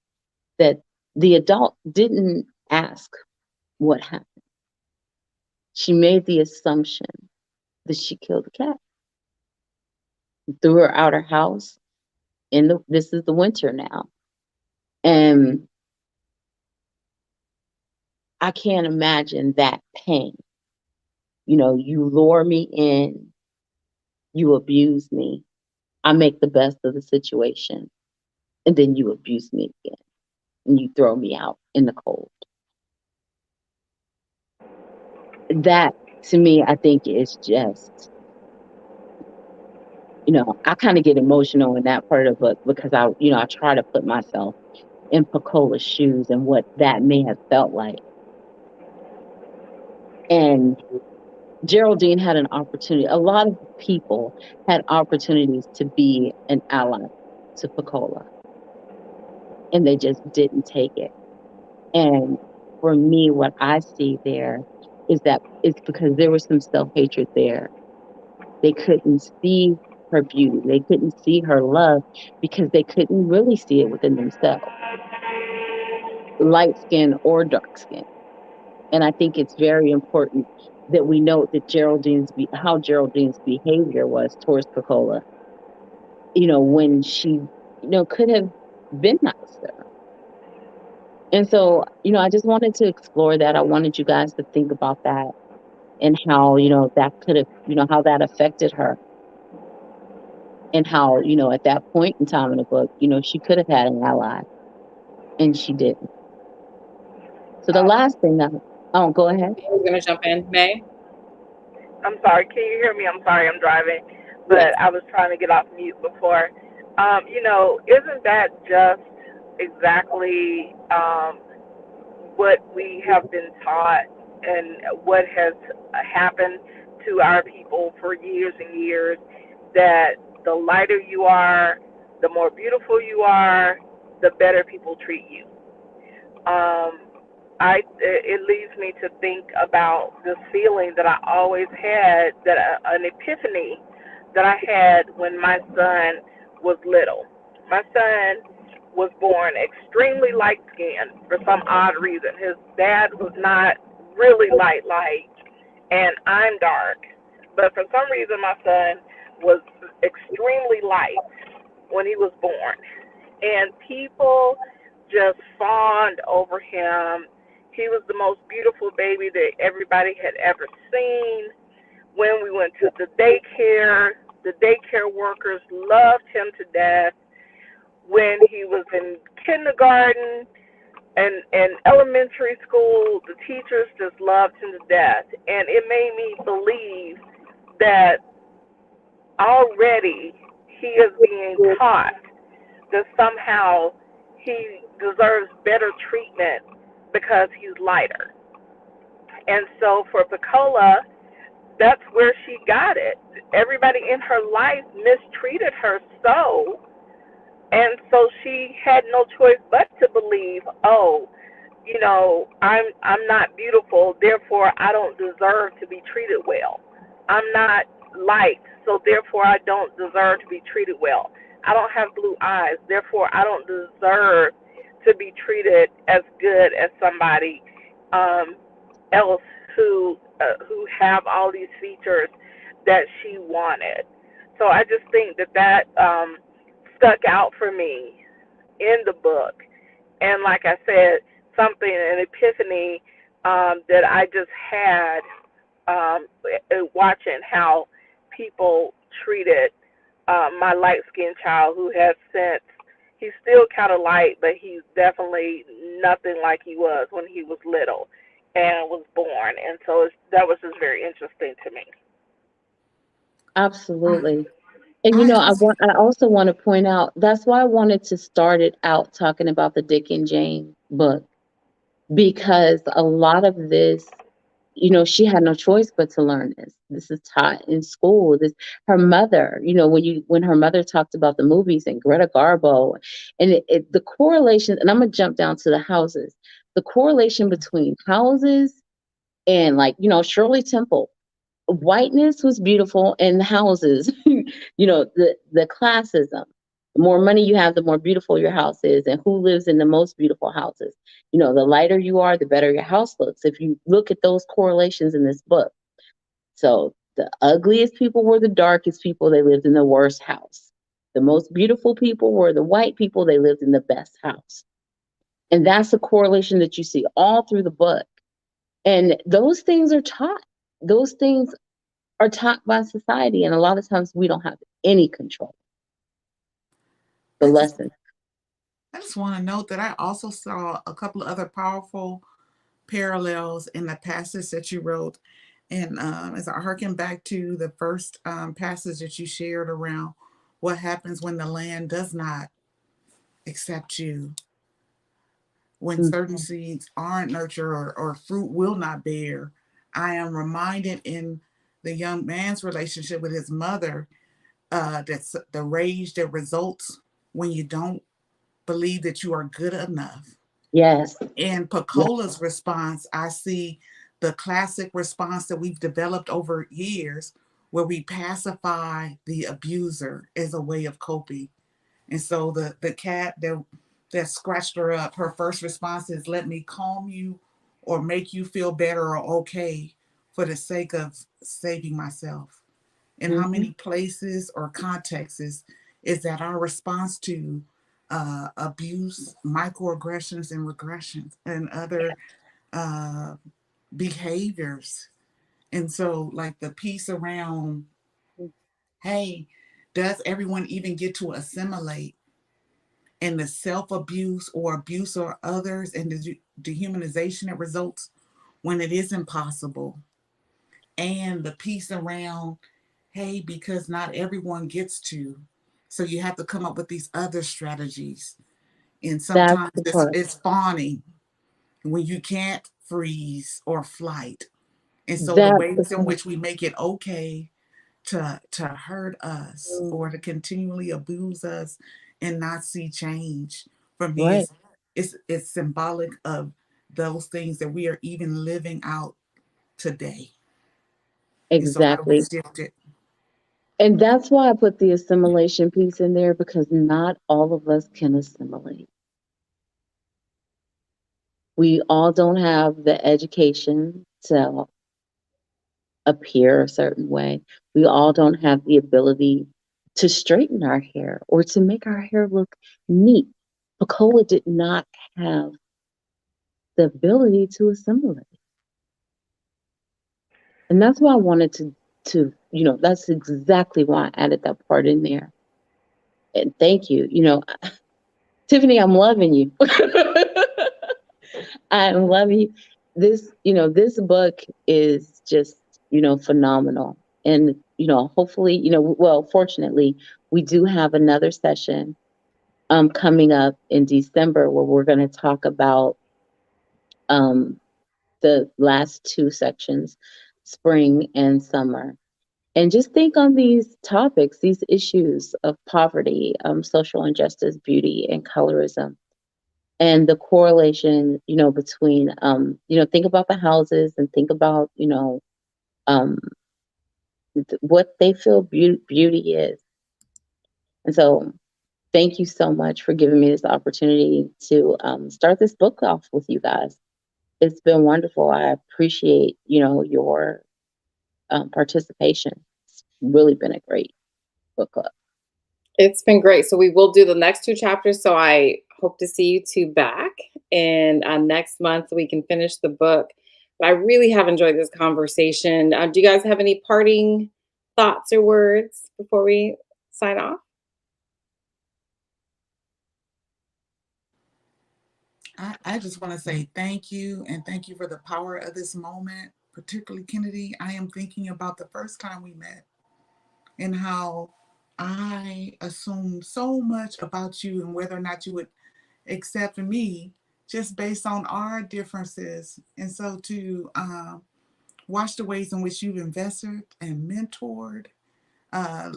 that the adult didn't ask what happened. She made the assumption that she killed the cat. Threw her out her house. This is the winter now. And I can't imagine that pain. You lure me in, you abuse me, I make the best of the situation, and then you abuse me again, and you throw me out in the cold. That, to me, I think is just, I kind of get emotional in that part of the book because I try to put myself in Pecola's shoes and what that may have felt like. And Geraldine had an opportunity. A lot of people had opportunities to be an ally to Pecola, and they just didn't take it. And for me, what I see there is that it's because there was some self-hatred there. They couldn't see her beauty. They couldn't see her love because they couldn't really see it within themselves, light skin or dark skin. And I think it's very important that we note that how Geraldine's behavior was towards Pecola, when she, could have been nicer. And so, I just wanted to explore that. I wanted you guys to think about that and how, that could have, how that affected her. And how, at that point in time in the book, she could have had an ally and she didn't. So the last thing go ahead. We're going to jump in. May? I'm sorry, can you hear me? I'm sorry, I'm driving, but Yes. I was trying to get off mute before. Isn't that just exactly what we have been taught and what has happened to our people for years and years, that the lighter you are, the more beautiful you are, the better people treat you. It leads me to think about this feeling that I always had, that an epiphany that I had when my son was little. My son was born extremely light skinned for some odd reason. His dad was not really light, and I'm dark. But for some reason, my son was extremely light when he was born. And people just fawned over him. He was the most beautiful baby that everybody had ever seen. When we went to the daycare workers loved him to death. When he was in kindergarten, And elementary school, the teachers just loved him to death, and it made me believe that already he is being taught that somehow he deserves better treatment because he's lighter. And so for Pecola, that's where she got it. Everybody in her life mistreated her so, and so she had no choice but to believe, oh, I'm not beautiful, therefore I don't deserve to be treated well. I'm not light, so therefore I don't deserve to be treated well. I don't have blue eyes, therefore I don't deserve to be treated as good as somebody um, else who have all these features that she wanted. So I just think that stuck out for me in the book. And like I said, something, an epiphany that I just had watching how people treated my light skinned child who has since, he's still kind of light, but he's definitely nothing like he was when he was little and was born. And so that was just very interesting to me. Absolutely. And I also I also want to point out that's why I wanted to start it out talking about the Dick and Jane book, because a lot of this, she had no choice but to learn this. This is taught in school. This her mother, when her mother talked about the movies and Greta Garbo, and the correlation, and I'm gonna jump down to the houses, the correlation between houses and, like, Shirley Temple, whiteness was beautiful in the houses. The classism. The more money you have, the more beautiful your house is, and who lives in the most beautiful houses. The lighter you are, the better your house looks. If you look at those correlations in this book. So the ugliest people were the darkest people, they lived in the worst house. The most beautiful people were the white people, they lived in the best house. And that's a correlation that you see all through the book. And those things are taught. Those things are taught by society, and a lot of times we don't have any control. The I just lesson. I just want to note that I also saw a couple of other powerful parallels in the passage that you wrote. And as I hearken back to the first passage that you shared around what happens when the land does not accept you, when Mm. certain seeds aren't nurtured or fruit will not bear, I am reminded in the young man's relationship with his mother, that's the rage that results when you don't believe that you are good enough. Yes. In Yes. Pecola's response, I see the classic response that we've developed over years where we pacify the abuser as a way of coping. And so the cat that scratched her up, her first response is, let me calm you or make you feel better or okay for the sake of saving myself. In how Hmm. many places or contexts is that our response to abuse, microaggressions, and regressions, and other uh, behaviors? And so, like the piece around, hey, does everyone even get to assimilate? And the self abuse or abuse of others and the dehumanization that results when it is impossible. And the piece around, hey, because not everyone gets to. So you have to come up with these other strategies. And That's sometimes the it's, part. it's fawning when you can't freeze or flight. And so the That's the ways in part. which we make it okay to hurt us Mm. or to continually abuse us and not see change, for me, Right. it's symbolic of those things that we are even living out today. And so how do we Exactly. shift it? And that's why I put the assimilation piece in there, because not all of us can assimilate. We all don't have the education to appear a certain way. We all don't have the ability to straighten our hair or to make our hair look neat. Pecola did not have the ability to assimilate. And that's why I wanted to, that's exactly why I added that part in there. And thank you. Tiffany, I'm loving you. I love you. This, this book is just, phenomenal. And, hopefully, well, fortunately, we do have another session coming up in December where we're going to talk about um the last two sections, spring and summer. And just think on these topics, these issues of poverty, social injustice, beauty, and colorism, and the correlation, between, think about the houses and think about, um, what they feel beauty is. And so, thank you so much for giving me this opportunity to start this book off with you guys. It's been wonderful. I appreciate, your participation. It's really been a great book club. It's been great. So we will do the next two chapters. So I hope to see you two back. And next month we can finish the book. But I really have enjoyed this conversation. Do you guys have any parting thoughts or words before we sign off? I just want to say thank you, and thank you for the power of this moment, particularly Kennedy. I am thinking about the first time we met and how I assumed so much about you and whether or not you would accept me just based on our differences. And so to watch the ways in which you've invested and mentored, uh,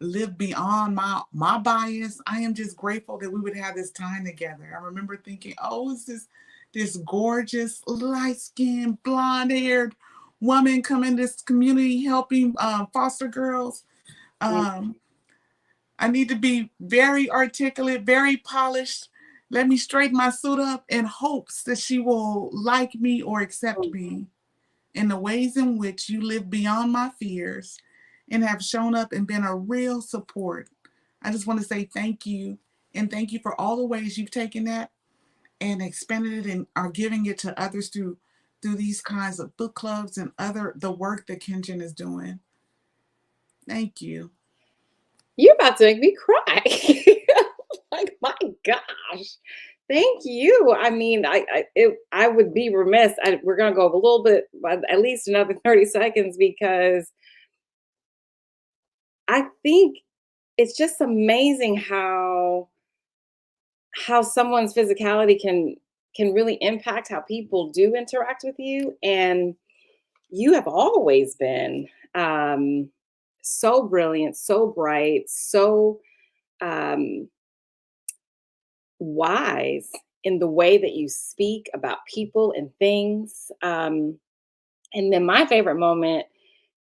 live beyond my bias. I am just grateful that we would have this time together. I remember thinking, oh, is this gorgeous, light-skinned, blonde-haired woman come in this community helping foster girls. I need to be very articulate, very polished. Let me straighten my suit up in hopes that she will like me or accept me. In the ways in which you live beyond my fears and have shown up and been a real support. I just want to say thank you, and thank you for all the ways you've taken that and expanded it and are giving it to others through these kinds of book clubs and the work that Kengen is doing. Thank you. You're about to make me cry. Like, my gosh. Thank you. I mean, I would be remiss. We're going to go a little bit, at least another 30 seconds, because I think it's just amazing how someone's physicality can really impact how people do interact with you. And you have always been so brilliant, so bright, so wise in the way that you speak about people and things. And then my favorite moment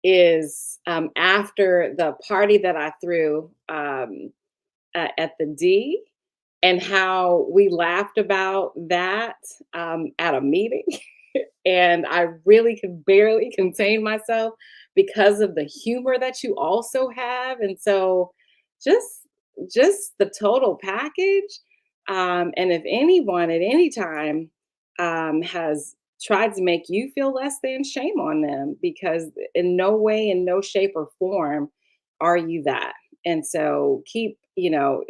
is after the party that I threw at the D, and how we laughed about that at a meeting. And I really could barely contain myself because of the humor that you also have. And so just the total package. And if anyone at any time has tried to make you feel less than, shame on them, because in no way, in no shape or form are you that. And so keep the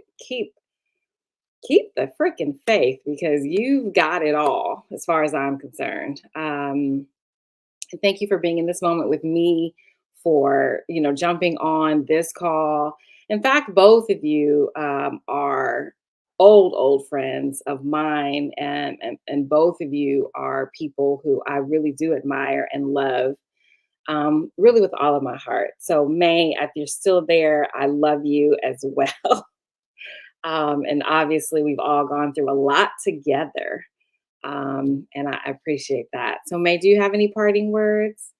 freaking faith, because you've got it all as far as I'm concerned. And thank you for being in this moment with me, for jumping on this call. In fact, both of you are old friends of mine, and both of you are people who I really do admire and love, really with all of my heart. So May, if you're still there, I love you as well. And obviously we've all gone through a lot together. And I appreciate that. So May, do you have any parting words?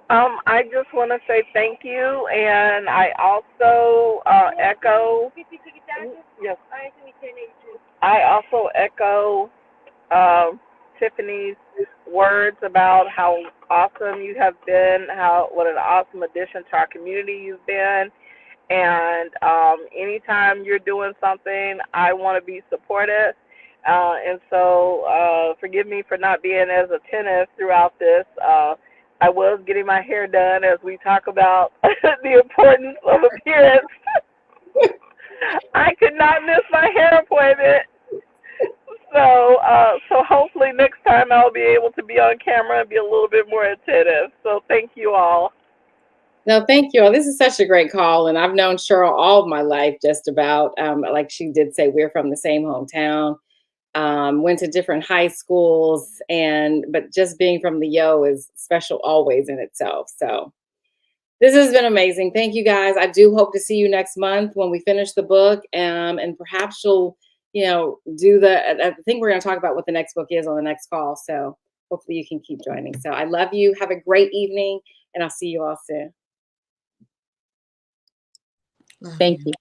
I just want to say thank you, and I also echo. Yes, I also echo Tiffany's words about how awesome you have been, what an awesome addition to our community you've been. And anytime you're doing something, I want to be supportive. And so forgive me for not being as attentive throughout this. I was getting my hair done as we talk about the importance of appearance. I could not miss my hair appointment. So time I'll be able to be on camera and be a little bit more attentive. So thank you all. No, thank you all. This is such a great call. And I've known Cheryl all of my life, just about. Like she did say, we're from the same hometown. Went to different high schools, but just being from the Yo is special always in itself. So this has been amazing. Thank you guys. I do hope to see you next month when we finish the book, and perhaps you'll, do I think we're going to talk about what the next book is on the next call. So hopefully you can keep joining. So I love you. Have a great evening, and I'll see you all soon. Thank you.